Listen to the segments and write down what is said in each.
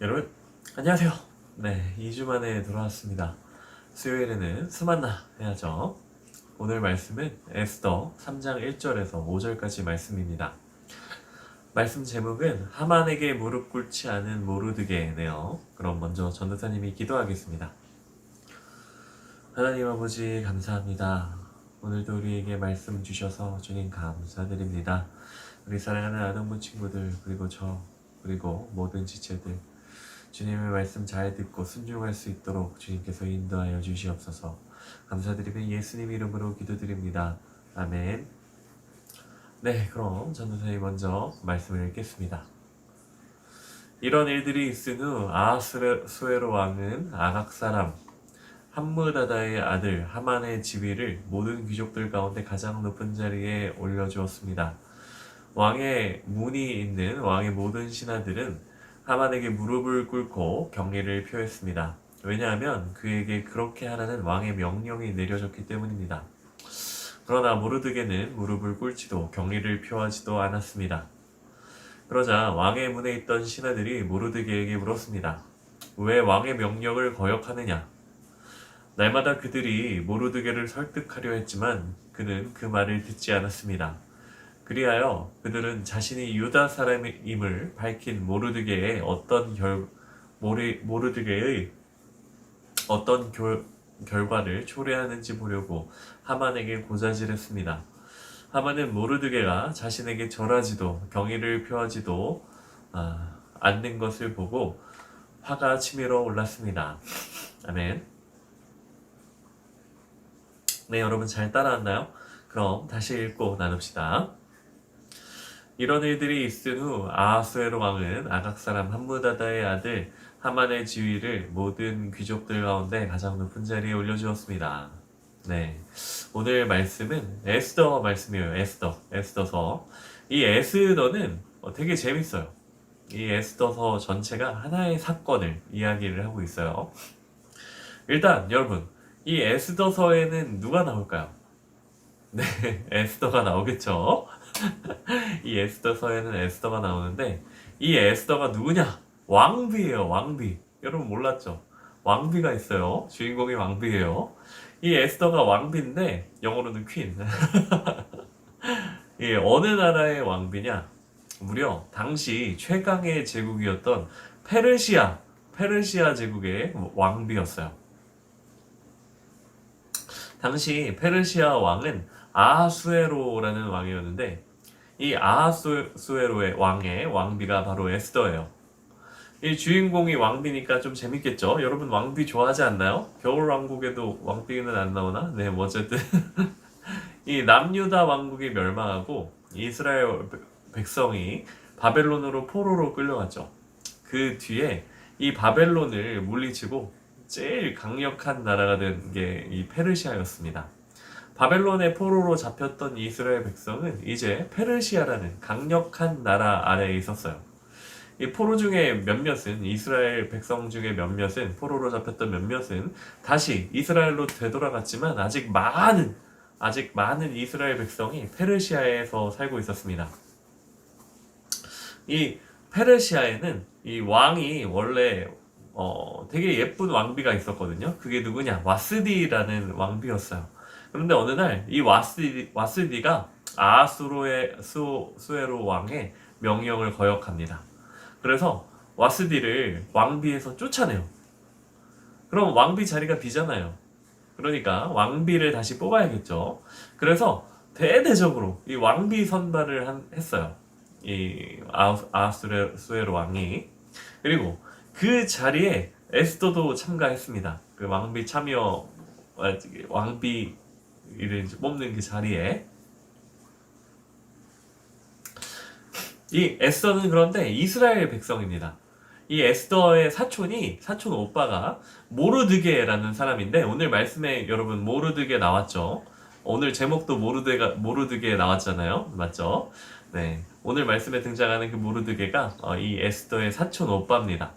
여러분 안녕하세요. 네, 2주 만에 돌아왔습니다. 수요일에는 수만나 해야죠. 오늘 말씀은 에스더 3장 1절에서 5절까지 말씀입니다. 말씀 제목은 하만에게 무릎 꿇지 않은 모르드게네요. 그럼 먼저 전도사님이 기도하겠습니다. 하나님 아버지 감사합니다. 오늘도 우리에게 말씀 주셔서 주님 감사드립니다. 우리 사랑하는 아동부 친구들, 그리고 저, 그리고 모든 지체들, 주님의 말씀 잘 듣고 순종할 수 있도록 주님께서 인도하여 주시옵소서. 감사드리며 예수님 이름으로 기도드립니다. 아멘. 네, 그럼 전도사님 먼저 말씀을 읽겠습니다. 이런 일들이 있은 후 아하수에로 왕은 아각 사람 함므다다의 아들 하만의 지위를 모든 귀족들 가운데 가장 높은 자리에 올려주었습니다. 왕의 문이 있는 왕의 모든 신하들은 하만에게 무릎을 꿇고 경의를 표했습니다. 왜냐하면 그에게 그렇게 하라는 왕의 명령이 내려졌기 때문입니다. 그러나 모르드게는 무릎을 꿇지도 경의를 표하지도 않았습니다. 그러자 왕의 문에 있던 신하들이 모르드게에게 물었습니다. 왜 왕의 명령을 거역하느냐? 날마다 그들이 모르드게를 설득하려 했지만 그는 그 말을 듣지 않았습니다. 그리하여 그들은 자신이 유다 사람임을 밝힌 모르드게의 어떤 결과를 초래하는지 보려고 하만에게 고자질했습니다. 하만은 모르드게가 자신에게 절하지도 경의를 표하지도 않는 것을 보고 화가 치밀어 올랐습니다. 아멘. 네, 여러분 잘 따라왔나요? 그럼 다시 읽고 나눕시다. 이런 일들이 있은 후 아하수에로 왕은 아각 사람 함므다다의 아들 하만의 지위를 모든 귀족들 가운데 가장 높은 자리에 올려주었습니다. 네, 오늘 말씀은 에스더 말씀이에요. 에스더서. 이 에스더는 되게 재밌어요. 이 에스더서 전체가 하나의 사건을 이야기를 하고 있어요. 일단 여러분, 이 에스더서에는 누가 나올까요? 네, 에스더가 나오겠죠. 이 에스더서에는 에스더가 나오는데, 이 에스더가 누구냐? 왕비예요. 왕비. 여러분 몰랐죠? 왕비가 있어요. 주인공이 왕비예요. 이 에스더가 왕비인데 영어로는 퀸. 이 어느 나라의 왕비냐? 무려 당시 최강의 제국이었던 페르시아 제국의 왕비였어요. 당시 페르시아 왕은 아하수에로라는 왕이었는데, 이 아하수에로의 왕비가 바로 에스더예요. 이 주인공이 왕비니까 좀 재밌겠죠? 여러분 왕비 좋아하지 않나요? 겨울왕국에도 왕비는 안 나오나? 네, 뭐 어쨌든 이 남유다 왕국이 멸망하고 이스라엘 백성이 바벨론으로 포로로 끌려갔죠. 그 뒤에 이 바벨론을 물리치고 제일 강력한 나라가 된 게 이 페르시아였습니다. 바벨론의 포로로 잡혔던 이스라엘 백성은 이제 페르시아라는 강력한 나라 아래에 있었어요. 이 포로 중에 몇몇은, 이스라엘 백성 중에 몇몇은, 포로로 잡혔던 몇몇은 다시 이스라엘로 되돌아갔지만 아직 많은 이스라엘 백성이 페르시아에서 살고 있었습니다. 이 페르시아에는 이 왕이 원래 되게 예쁜 왕비가 있었거든요. 그게 누구냐? 와스디라는 왕비였어요. 그런데 어느 날 이 와스디가 아하수에로 왕의 명령을 거역합니다. 그래서 와스디를 왕비에서 쫓아내요. 그럼 왕비 자리가 비잖아요. 그러니까 왕비를 다시 뽑아야겠죠. 그래서 대대적으로 이 왕비 선발을 했어요. 이 아하수에로 왕이. 그리고 그 자리에 에스더도 참가했습니다. 그 왕비를 뽑는 그 자리에. 이 에스더는 그런데 이스라엘 백성입니다. 이 에스더의 사촌 오빠가 모르드게라는 사람인데, 오늘 말씀에 여러분 모르드게 나왔죠? 오늘 제목도 모르드게 나왔잖아요. 맞죠? 네. 오늘 말씀에 등장하는 그 모르드게가 이 에스더의 사촌 오빠입니다.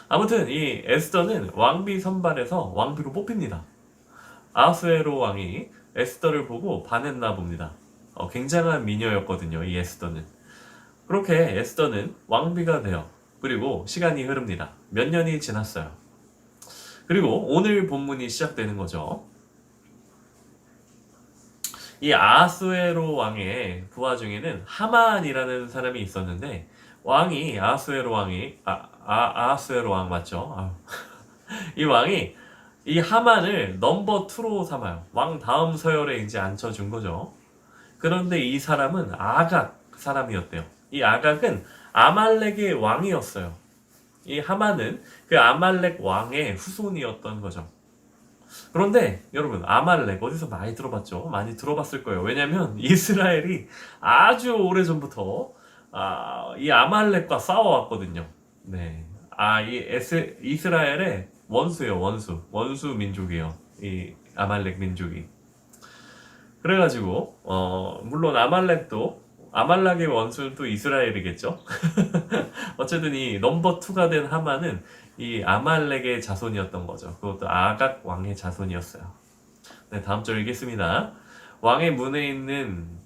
아무튼 이 에스더는 왕비 선발에서 왕비로 뽑힙니다. 아하수에로 왕이 에스더를 보고 반했나 봅니다. 굉장한 미녀였거든요. 이 에스더는. 그렇게 에스더는 왕비가 되어 그리고 시간이 흐릅니다. 몇 년이 지났어요. 그리고 오늘 본문이 시작되는 거죠. 이 아하수에로 왕의 부하 중에는 하만이라는 사람이 있었는데 왕이 아하수에로 왕이 아하수에로 왕 맞죠? 이 왕이 이 하만을 넘버 2로 삼아요. 왕 다음 서열에 이제 앉혀준 거죠. 그런데 이 사람은 아각 사람이었대요. 이 아각은 아말렉의 왕이었어요. 이 하만은 그 아말렉 왕의 후손이었던 거죠. 그런데 여러분 아말렉 어디서 많이 들어봤죠? 많이 들어봤을 거예요. 왜냐면 이스라엘이 아주 오래전부터 이 아말렉과 싸워왔거든요. 네. 이스라엘의 원수예요. 원수 민족이에요. 이 아말렉 민족이. 그래가지고 물론 아말렉의 원수는 또 이스라엘이겠죠. 어쨌든 이 넘버 2가 된 하만은 이 아말렉의 자손이었던 거죠. 그것도 아각 왕의 자손이었어요. 네, 다음 절 읽겠습니다. 왕의 문에 있는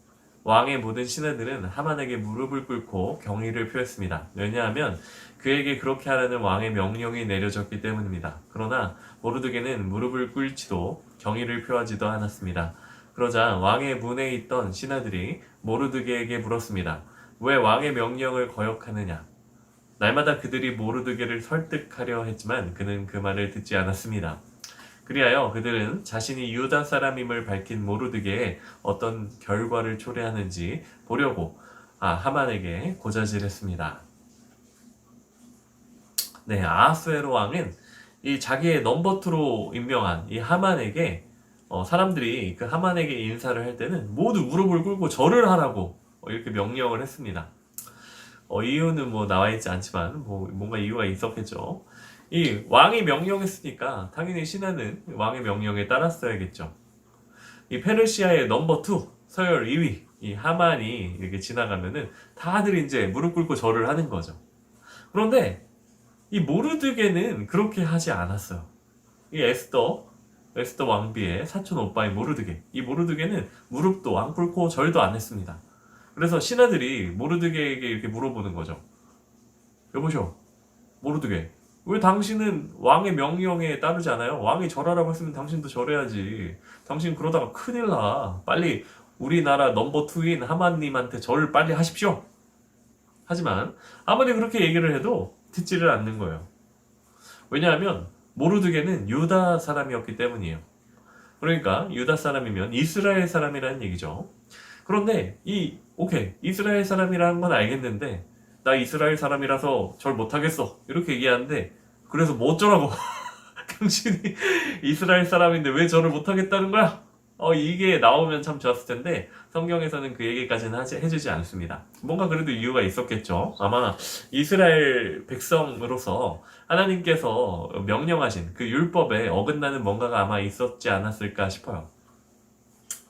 왕의 모든 신하들은 하만에게 무릎을 꿇고 경의를 표했습니다. 왜냐하면 그에게 그렇게 하라는 왕의 명령이 내려졌기 때문입니다. 그러나 모르드게는 무릎을 꿇지도 경의를 표하지도 않았습니다. 그러자 왕의 문에 있던 신하들이 모르드게에게 물었습니다. 왜 왕의 명령을 거역하느냐? 날마다 그들이 모르드게를 설득하려 했지만 그는 그 말을 듣지 않았습니다. 그리하여 그들은 자신이 유다 사람임을 밝힌 모르드게에 어떤 결과를 초래하는지 보려고 하만에게 고자질했습니다. 네, 아하수에로 왕은 이 자기의 넘버 2로 임명한 이 하만에게 사람들이 그 하만에게 인사를 할 때는 모두 무릎을 꿇고 절을 하라고 이렇게 명령을 했습니다. 이유는 뭐 나와 있지 않지만 뭔가 이유가 있었겠죠. 이 왕이 명령했으니까 당연히 신하는 왕의 명령에 따랐어야겠죠. 이 페르시아의 넘버 2 서열 2위 이 하만이 이렇게 지나가면은 다들 이제 무릎 꿇고 절을 하는 거죠. 그런데 이 모르드게는 그렇게 하지 않았어요. 이 에스더 왕비의 사촌 오빠인 모르드게. 이 모르드게는 무릎도 안 꿇고 절도 안 했습니다. 그래서 신하들이 모르드게에게 이렇게 물어보는 거죠. 여보쇼, 모르드게, 왜 당신은 왕의 명령에 따르지 않아요? 왕이 절하라고 했으면 당신도 절해야지. 당신 그러다가 큰일 나. 빨리 우리나라 넘버 2인 하만님한테 절을 빨리 하십시오. 하지만 아무리 그렇게 얘기를 해도 듣지를 않는 거예요. 왜냐하면 모르드게는 유다 사람이었기 때문이에요. 그러니까 유다 사람이면 이스라엘 사람이라는 얘기죠. 그런데 오케이, 이스라엘 사람이라는 건 알겠는데 나 이스라엘 사람이라서 절 못하겠어 이렇게 얘기하는데 그래서 뭐 어쩌라고 당신이 이스라엘 사람인데 왜 절을 못하겠다는 거야? 이게 나오면 참 좋았을 텐데 성경에서는 그 얘기까지는 해주지 않습니다. 뭔가 그래도 이유가 있었겠죠. 아마 이스라엘 백성으로서 하나님께서 명령하신 그 율법에 어긋나는 뭔가가 아마 있었지 않았을까 싶어요.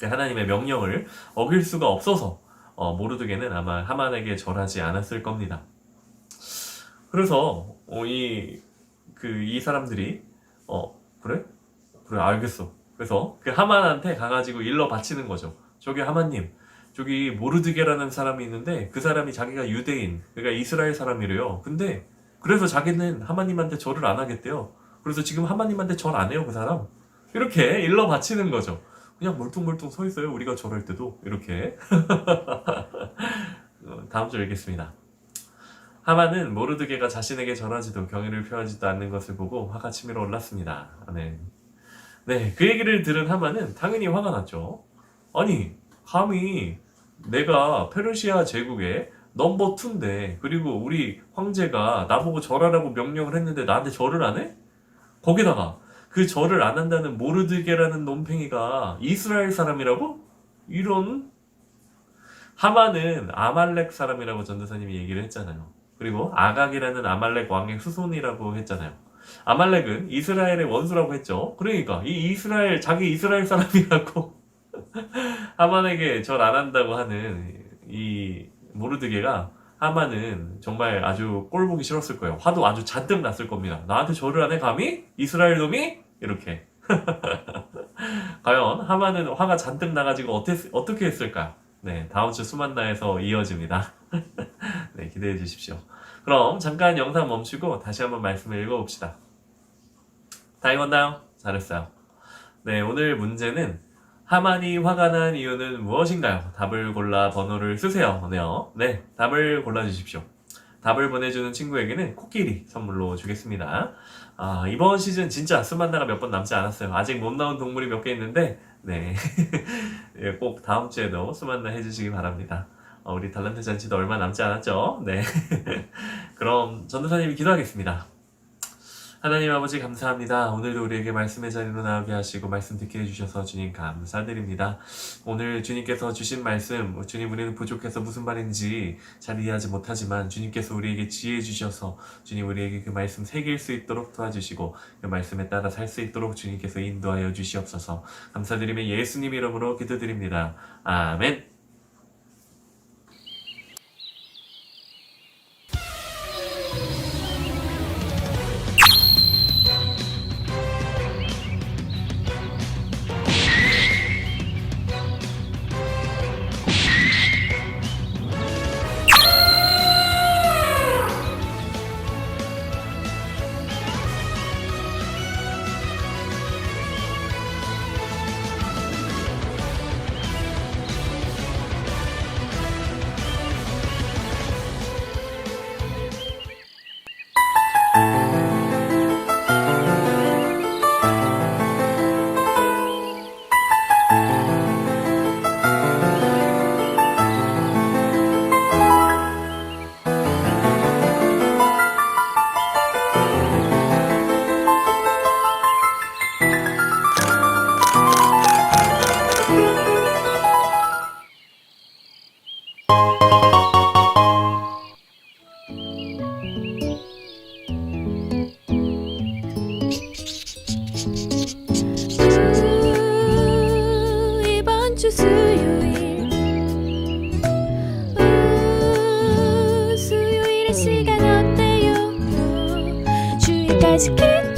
하나님의 명령을 어길 수가 없어서 모르드게는 아마 하만에게 절하지 않았을 겁니다. 그래서 이 사람들이 그래 알겠어. 그래서 그 하만한테 가가지고 일러 바치는 거죠. 저기 하만님, 저기 모르드게라는 사람이 있는데 그 사람이 자기가 유대인, 그러니까 이스라엘 사람이래요. 근데 그래서 자기는 하만님한테 절을 안 하겠대요. 그래서 지금 하만님한테 절 안 해요, 그 사람. 이렇게 일러 바치는 거죠. 그냥 멀뚱멀뚱 서 있어요. 우리가 절할 때도 이렇게. 다음 절 읽겠습니다. 하만은 모르드게가 자신에게 절하지도 경의를 표하지도 않는 것을 보고 화가 치밀어 올랐습니다. 아멘. 네, 그 얘기를 들은 하만은 당연히 화가 났죠. 아니, 감히 내가 페르시아 제국의 넘버 2인데 그리고 우리 황제가 나보고 절하라고 명령을 했는데 나한테 절을 안 해? 거기다가 그 절을 안 한다는 모르드게라는 놈팽이가 이스라엘 사람이라고? 이런. 하만은 아말렉 사람이라고 전도사님이 얘기를 했잖아요. 그리고 아각이라는 아말렉 왕의 후손이라고 했잖아요. 아말렉은 이스라엘의 원수라고 했죠. 그러니까 자기 이스라엘 사람이라고 하만에게 절 안 한다고 하는 이 모르드게가 하만은 정말 아주 꼴보기 싫었을 거예요. 화도 아주 잔뜩 났을 겁니다. 나한테 절을 안 해 감히? 이스라엘 놈이? 이렇게. 과연 하만은 화가 잔뜩 나가지고 어떻게 했을까? 네, 다음 주 수만나에서 이어집니다. 네, 기대해 주십시오. 그럼 잠깐 영상 멈추고 다시 한번 말씀을 읽어봅시다. 다 읽었나요? 잘했어요. 네, 오늘 문제는 하만이 화가 난 이유는 무엇인가요? 답을 골라 번호를 쓰세요. 네요. 네, 답을 골라주십시오. 답을 보내주는 친구에게는 코끼리 선물로 주겠습니다. 이번 시즌 진짜 수만나가 몇 번 남지 않았어요. 아직 못 나온 동물이 몇 개 있는데, 네. 예, 꼭 다음 주에도 수만나 해주시기 바랍니다. 우리 달란트 잔치도 얼마 남지 않았죠? 네. 그럼 전도사님이 기도하겠습니다. 하나님 아버지 감사합니다. 오늘도 우리에게 말씀의 자리로 나오게 하시고 말씀 듣게 해주셔서 주님 감사드립니다. 오늘 주님께서 주신 말씀, 주님 우리는 부족해서 무슨 말인지 잘 이해하지 못하지만 주님께서 우리에게 지혜 주셔서 주님 우리에게 그 말씀 새길 수 있도록 도와주시고 그 말씀에 따라 살 수 있도록 주님께서 인도하여 주시옵소서. 감사드리며 예수님 이름으로 기도드립니다. 아멘. 이번 주 수요일 수요일의 시간 어때요? 주일까지 기도